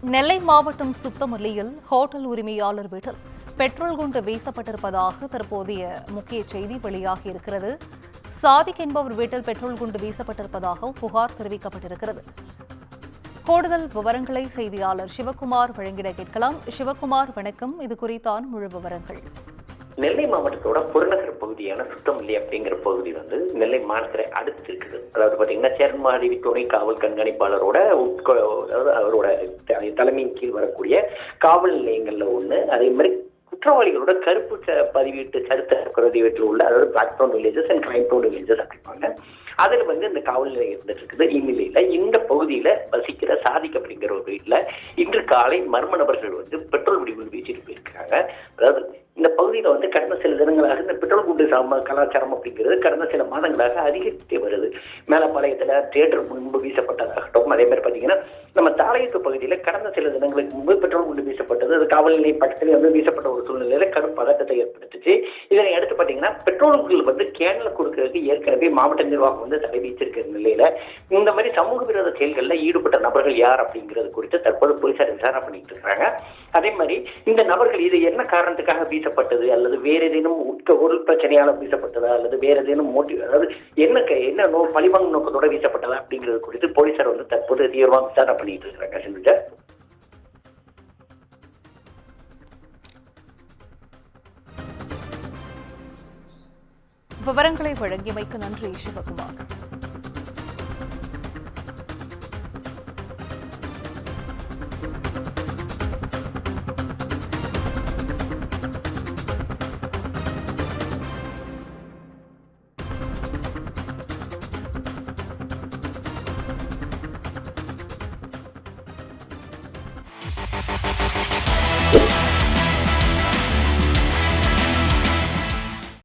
நெல்லை மாவட்டம் சுத்தமல்லியில் ஹோட்டல் உரிமையாளர் வீட்டில் பெட்ரோல் குண்டு வீசப்பட்டிருப்பதாக தற்போதைய முக்கிய செய்தி வெளியாகியிருக்கிறது. சாதிக் என்பவர் வீட்டில் பெட்ரோல் குண்டு வீசப்பட்டிருப்பதாக புகார் தெரிவிக்கப்பட்டிருக்கிறது. கூடுதல் விவரங்களை செய்தியாளர் சிவகுமார் வழங்கிட கேட்கலாம். சிவகுமார், வணக்கம். இது குறித்தான முழு விவரங்கள். நெல்லை மாவட்டத்தோட புறநகர் பகுதியான சுத்தமல்லி அப்படிங்கிற பகுதி நெல்லை மாநகரை அடுத்து இருக்குது. அதாவது பாத்தீங்கன்னா சேர்மாடி துணை காவல் கண்காணிப்பாளரோட அவரோட தலைமையின் கீழ் வரக்கூடிய காவல் நிலையங்கள்ல ஒண்ணு. அதே மாதிரி குற்றவாளிகளோட கருப்பு பதிவீட்டு சரித்திர பதிவேட்டில் உள்ள, அதாவது black town villages and crime town villages அப்படிப்பாங்க. அதுல இந்த காவல் நிலையம் இருந்துட்டு இருக்குது. இந்நிலையில இந்த பகுதியில வசிக்கிற சாதிக் அப்படிங்கிற ஒரு வீட்டுல இன்று காலை மர்ம நபர்கள் பெட்ரோல் வெடிகுண்டு வீசிட்டு போயிருக்கிறாங்க. அதாவது இந்த பகுதியில கடந்த சில தினங்களாக இந்த பெட்ரோல் குண்டு கலாச்சாரம் அப்படிங்கிறது கடந்த சில மாதங்களாக அதிகரித்தே வருது. மேலப்பாளையத்துல தியேட்டர் முன்பு வீசப்பட்டதாகட்டும், அதே மாதிரி பாத்தீங்கன்னா நம்ம தாளையத்து பகுதியில கடந்த சில தினங்களுக்கு முன்பு பெட்ரோல் குண்டு வீசப்பட்டது. அது காவல் நிலைய பக்கத்திலே வீசப்பட்ட ஒரு சூழ்நிலையில கடும் பதட்டத்தை ஏற்படுத்துச்சு. இதனை அடுத்து பாத்தீங்கன்னா பெட்ரோல் கேன்ல கொடுக்கறதுக்கு ஏற்கனவே மாவட்ட நிர்வாகம் தடை விதிச்சிருக்கிற நிலையில இந்த மாதிரி சமூக விரோத செயல்கள்ல ஈடுபட்ட நபர்கள் யார் அப்படிங்கிறது குறித்து தற்போது போலீசார் விசாரணை பண்ணிட்டு இருக்காங்க. அதே மாதிரி இந்த நபர்கள் இது என்ன காரணத்துக்காக வீசப்பட்டது, அல்லது வேற ஏதேனும் பொருள் பிரச்சனையால வீசப்பட்டதா, அல்லது வேற ஏதேனும் மோட்டிவ், அதாவது என்ன பழிவாங்கும் நோக்கத்தோட வீசப்பட்டதா அப்படிங்கிறது குறித்து போலீசார் தற்போது தீவிரமாக விசாரணை பண்ணிட்டு இருக்காங்க. செஞ்சுட்டு விவரங்களை வழங்கியமைக்கு நன்றி சிவகுமார்.